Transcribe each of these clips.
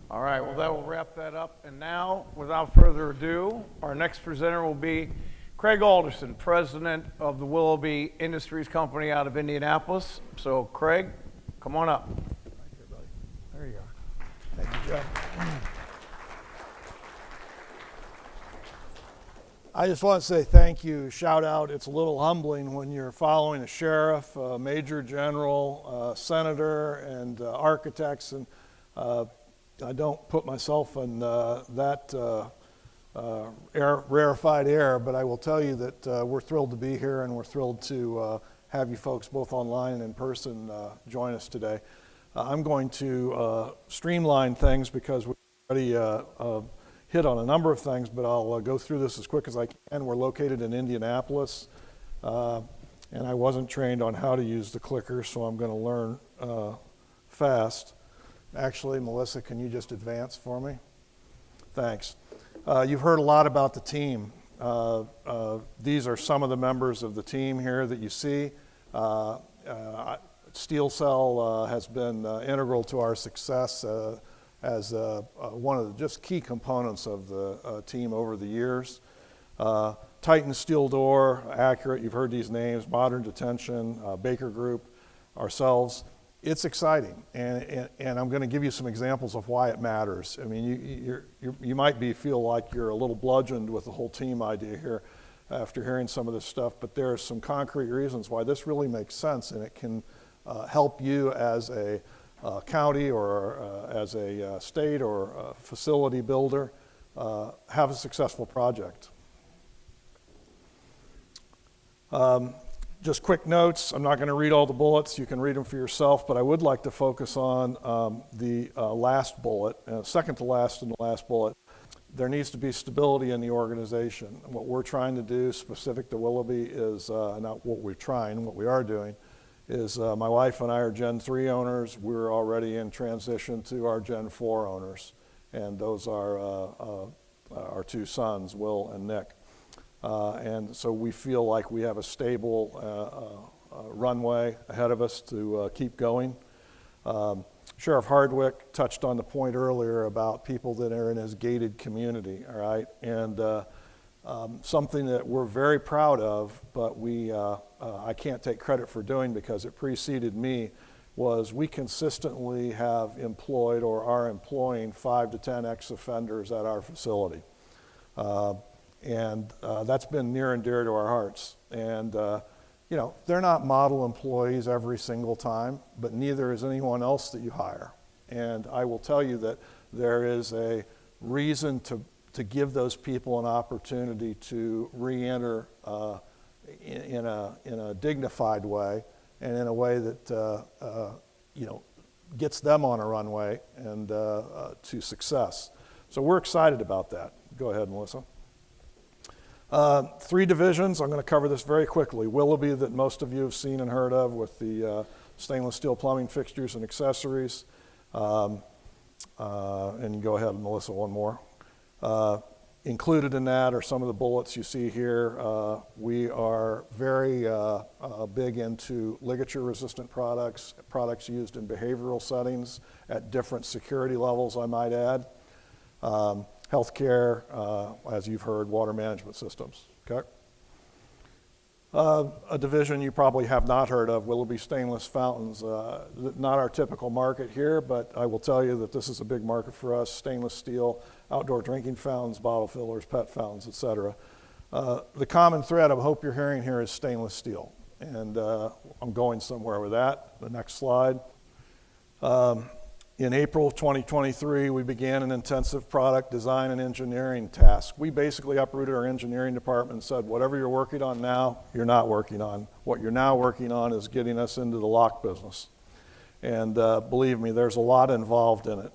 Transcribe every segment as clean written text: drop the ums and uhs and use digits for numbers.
All right, well, that will wrap that up. And now, without further ado, our next presenter will be Craig Alderson, president of the Willoughby Industries company out of Indianapolis. So, Craig, come on up. Right here, buddy. There you are. Thank you, Joe. I just want to say thank you, shout out. It's a little humbling when you're following a sheriff, a major general, senator, and architects, and I don't put myself in that rarefied air, but I will tell you that we're thrilled to be here, and we're thrilled to have you folks both online and in person join us today. I'm going to streamline things because we've already hit on a number of things, but I'll go through this as quick as I can. We're located in Indianapolis, and I wasn't trained on how to use the clicker, so I'm going to learn fast. Actually, Melissa, can you just advance for me? Thanks. You've heard a lot about the team. These are some of the members of the team here that you see. Steel Cell has been integral to our success as one of the just key components of the team over the years. Titan Steel Door, Accurate, you've heard these names, Modern Detention, Baker Group, ourselves. It's exciting, and I'm going to give you some examples of why it matters. I mean, you might feel like you're a little bludgeoned with the whole team idea here after hearing some of this stuff, but there are some concrete reasons why this really makes sense, and it can help you as a county or as a state or a facility builder have a successful project. Just quick notes. I'm not going to read all the bullets. You can read them for yourself, but I would like to focus on the last bullet, second to last and the last bullet. There needs to be stability in the organization. What we're trying to do specific to Willoughby is, not what we're trying, what we are doing, is my wife and I are Gen 3 owners. We're already in transition to our Gen 4 owners, and those are our two sons, Will and Nick. And so we feel like we have a stable runway ahead of us to keep going. Sheriff Hardwick touched on the point earlier about people that are in his gated community, all right? And something that we're very proud of, but I can't take credit for doing because it preceded me, was we consistently have employed or are employing 5 to 10 ex-offenders at our facility. And that's been near and dear to our hearts. And, they're not model employees every single time, but neither is anyone else that you hire. And I will tell you that there is a reason to give those people an opportunity to re-enter in a dignified way and in a way that, gets them on a runway and to success. So we're excited about that. Go ahead, Melissa. 3 divisions. I'm going to cover this very quickly. Willoughby, that most of you have seen and heard of, with the stainless steel plumbing fixtures and accessories. And go ahead, Melissa, one more. Included in that are some of the bullets you see here. We are very big into ligature-resistant products, products used in behavioral settings at different security levels, I might add. Healthcare, as you've heard, water management systems, okay? A division you probably have not heard of, Willoughby Stainless Fountains. Not our typical market here, but I will tell you that this is a big market for us. Stainless steel, outdoor drinking fountains, bottle fillers, pet fountains, etc. The common thread I hope you're hearing here is stainless steel. And I'm going somewhere with that. The next slide. In April of 2023, we began an intensive product design and engineering task. We basically uprooted our engineering department and said, whatever you're working on now, you're not working on. What you're now working on is getting us into the lock business. And believe me, there's a lot involved in it.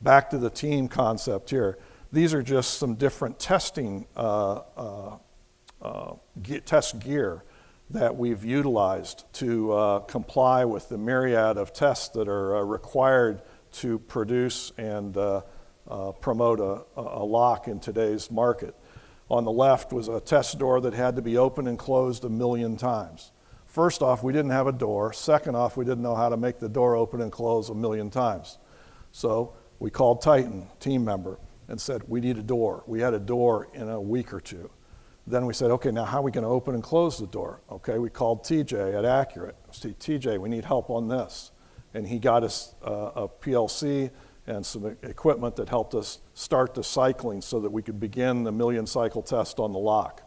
Back to the team concept here. These are just some different testing test gear that we've utilized to comply with the myriad of tests that are required to produce and promote a lock in today's market. On the left was a test door that had to be opened and closed 1 million times. First off, we didn't have a door. Second off, we didn't know how to make the door open and close 1 million times. So We called Titan, team member, and said, we need a door. We had a door in a week or two. Then we said, okay, now how are we going to open and close the door? Okay, we called TJ at Accurate. See, TJ, we need help on this. And he got us a PLC and some equipment that helped us start the cycling so that we could begin the 1,000,000 cycle test on the lock.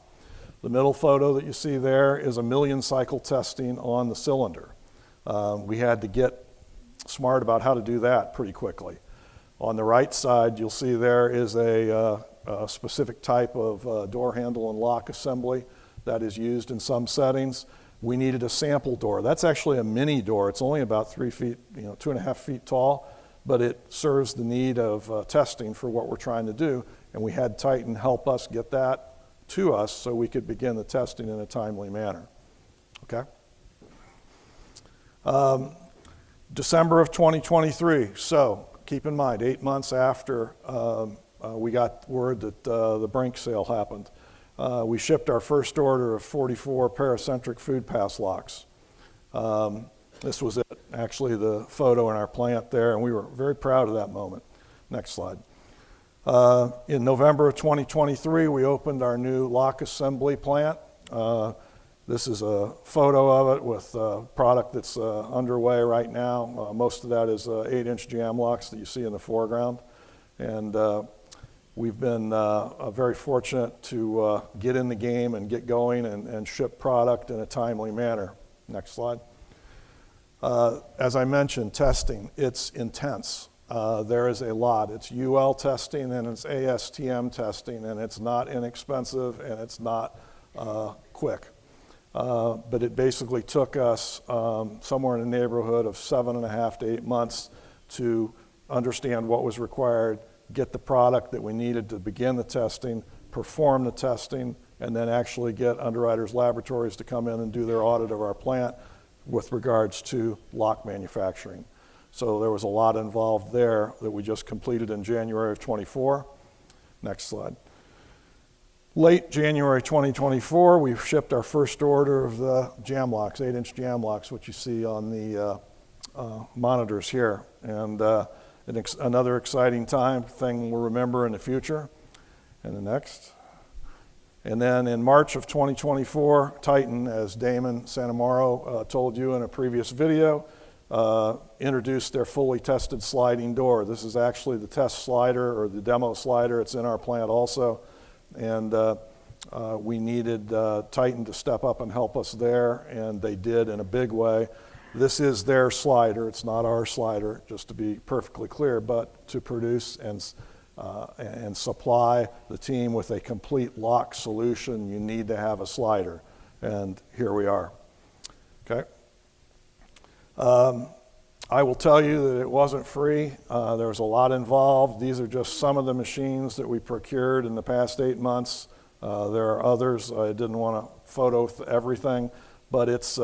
The middle photo that you see there is a 1,000,000 cycle testing on the cylinder. We had to get smart about how to do that pretty quickly. On the right side, you'll see there is a specific type of door handle and lock assembly that is used in some settings. We needed a sample door. That's actually a mini door. It's only about 3 feet, 2.5 feet tall, but it serves the need of testing for what we're trying to do. And we had Titan help us get that to us so we could begin the testing in a timely manner. Okay? December of 2023. So keep in mind, 8 months after we got word that the Brink sale happened, we shipped our first order of 44 paracentric food pass locks. This was it, actually the photo in our plant there, and we were very proud of that moment. Next slide. In November of 2023, we opened our new lock assembly plant. This is a photo of it with product that's underway right now. Most of that is 8-inch jam locks that you see in the foreground. And we've been very fortunate to get in the game and get going and ship product in a timely manner. Next slide. As I mentioned, testing, it's intense. There is a lot. It's UL testing and it's ASTM testing, and it's not inexpensive and it's not quick. But it basically took us somewhere in the neighborhood of 7.5 to 8 months to understand what was required, get the product that we needed to begin the testing, perform the testing, and then actually get Underwriters Laboratories to come in and do their audit of our plant with regards to lock manufacturing. So there was a lot involved there that we just completed in January of 24. Next slide. Late January 2024, we shipped our first order of the jam locks, 8-inch jam locks, which you see on the monitors here. And another exciting thing we'll remember in the future. And the next. And then in March of 2024, Titan, as Damon Santamaro told you in a previous video, introduced their fully tested sliding door. This is actually the test slider or the demo slider. It's in our plant also. And we needed Titan to step up and help us there, and they did in a big way. This is their slider. It's not our slider, just to be perfectly clear, but to produce and supply the team with a complete lock solution, you need to have a slider. And here we are. Okay. I will tell you that it wasn't free. There was a lot involved. These are just some of the machines that we procured in the past 8 months. There are others. I didn't want to photo everything, but it's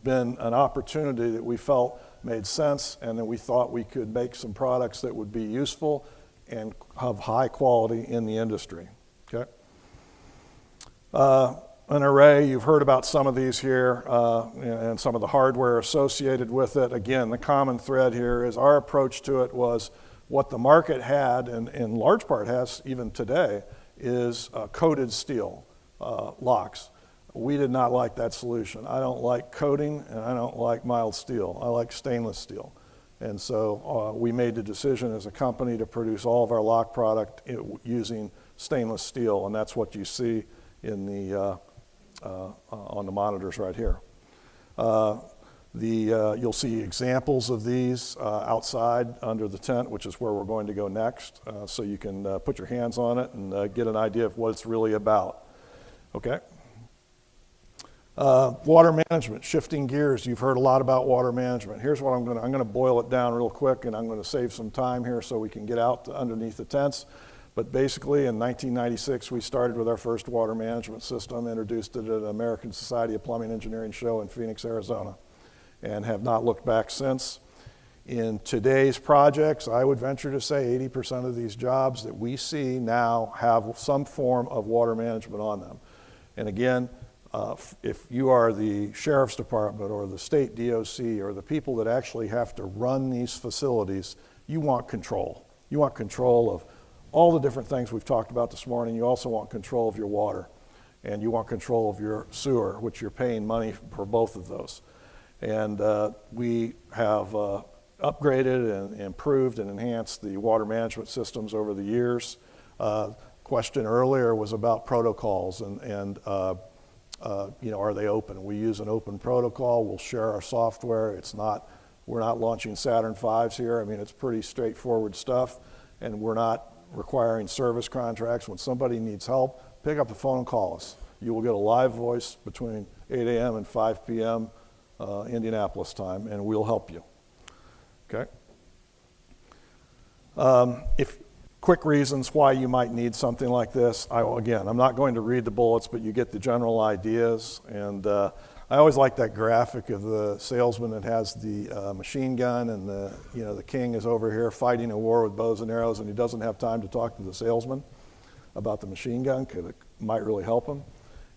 been an opportunity that we felt made sense, and that we thought we could make some products that would be useful and of high quality in the industry. Okay. An array, you've heard about some of these here and some of the hardware associated with it. Again, the common thread here is our approach to it was what the market had, and in large part has even today, is coated steel locks. We did not like that solution. I don't like coating and I don't like mild steel. I like stainless steel. And so we made the decision as a company to produce all of our lock product using stainless steel, and that's what you see in the on the monitors right here. You'll see examples of these outside under the tent, which is where we're going to go next, so you can put your hands on it and get an idea of what it's really about. Okay. Water management, shifting gears. You've heard a lot about water management. Here's what I'm going to boil it down real quick, and I'm going to save some time here so we can get out underneath the tents. But basically, in 1996, we started with our first water management system, introduced it at an American Society of Plumbing Engineering show in Phoenix, Arizona, and have not looked back since. In today's projects, I would venture to say 80% of these jobs that we see now have some form of water management on them. And again, if you are the sheriff's department or the state DOC or the people that actually have to run these facilities, You want control. You want control of all the different things we've talked about this morning. You also want control of your water, and you want control of your sewer, which you're paying money for both of those. And we have upgraded and improved and enhanced the water management systems over the years. Question earlier was about protocols and are they open? We use an open protocol. We'll share our software. We're not launching Saturn V's here. I mean, it's pretty straightforward stuff, and we're not requiring service contracts. When somebody needs help, pick up the phone and call us. You will get a live voice between 8 a.m. and 5 p.m. Indianapolis time, and we'll help you. Okay? Quick reasons why you might need something like this. Again, I'm not going to read the bullets, but you get the general ideas. And I always like that graphic of the salesman that has the machine gun, and the king is over here fighting a war with bows and arrows, and he doesn't have time to talk to the salesman about the machine gun because it might really help him.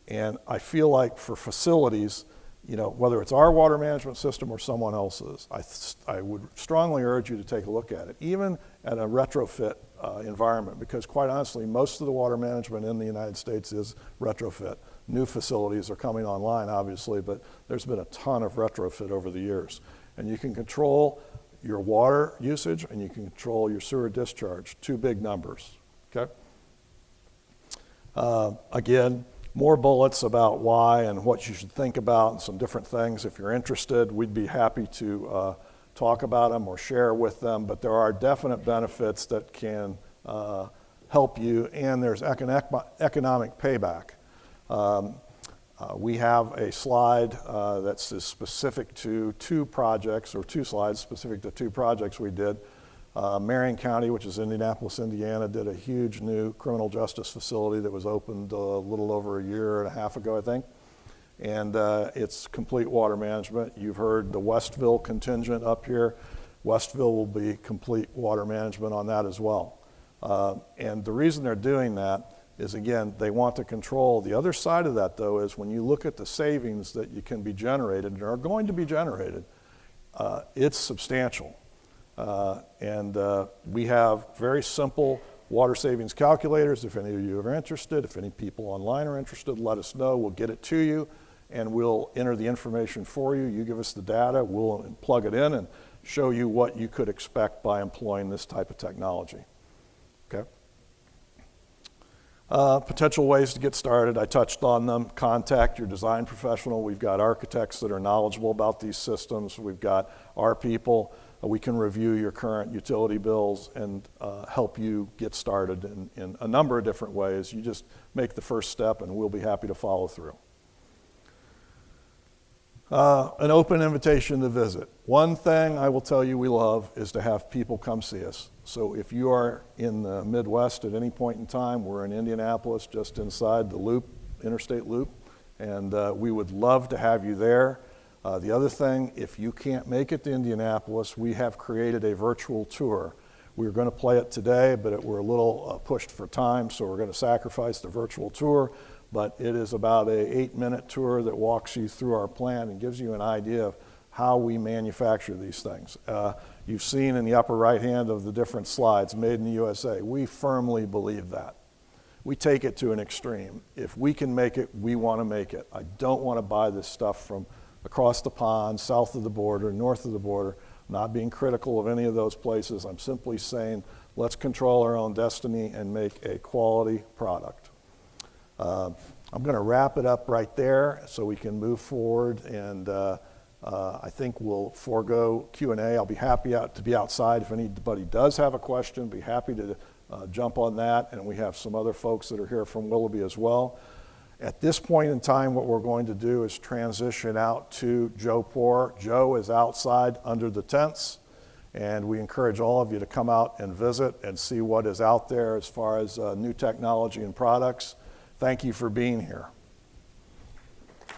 And I feel like for facilities, whether it's our water management system or someone else's, I would strongly urge you to take a look at it, even at a retrofit environment, because quite honestly, most of the water management in the United States is retrofit. New facilities are coming online, obviously, but there's been a ton of retrofit over the years. And you can control your water usage and you can control your sewer discharge, two big numbers, okay? Again, more bullets about why and what you should think about and some different things. If you're interested, we'd be happy to talk about them or share with them, but there are definite benefits that can help you, and there's economic payback. We have a slide that's specific to two projects, or two slides specific to two projects we did. Marion County, which is Indianapolis, Indiana, did a huge new criminal justice facility that was opened a little over a year and a half ago, I think. And it's complete water management. You've heard the Westville contingent up here. Westville will be complete water management on that as well. And the reason they're doing that is, again, they want to control. The other side of that, though, is when you look at the savings that you can be generated and are going to be generated, it's substantial. We have very simple water savings calculators. If any of you are interested, if any people online are interested, let us know. We'll get it to you, and we'll enter the information for you. You give us the data, we'll plug it in and show you what you could expect by employing this type of technology. Okay? Potential ways to get started, I touched on them. Contact your design professional. We've got architects that are knowledgeable about these systems. We've got our people. We can review your current utility bills and help you get started in a number of different ways. You just make the first step and we'll be happy to follow through. An open invitation to visit. One thing I will tell you we love is to have people come see us. So if you are in the Midwest at any point in time, we're in Indianapolis, just inside the loop, interstate loop, and we would love to have you there. The other thing, if you can't make it to Indianapolis, we have created a virtual tour. We were going to play it today, but we're a little pushed for time, so we're going to sacrifice the virtual tour. But it is about an 8-minute tour that walks you through our plant and gives you an idea of how we manufacture these things. You've seen in the upper right hand of the different slides, made in the USA. We firmly believe that. We take it to an extreme. If we can make it, we want to make it. I don't want to buy this stuff from across the pond, south of the border, north of the border. I'm not being critical of any of those places. I'm simply saying let's control our own destiny and make a quality product. I'm going to wrap it up right there so we can move forward, and I think we'll forego Q&A. I'll be happy to be outside. If anybody does have a question, be happy to jump on that, and we have some other folks that are here from Willoughby as well. At this point in time, what we're going to do is transition out to Joe Poor. Joe is outside under the tents, and we encourage all of you to come out and visit and see what is out there as far as new technology and products. Thank you for being here.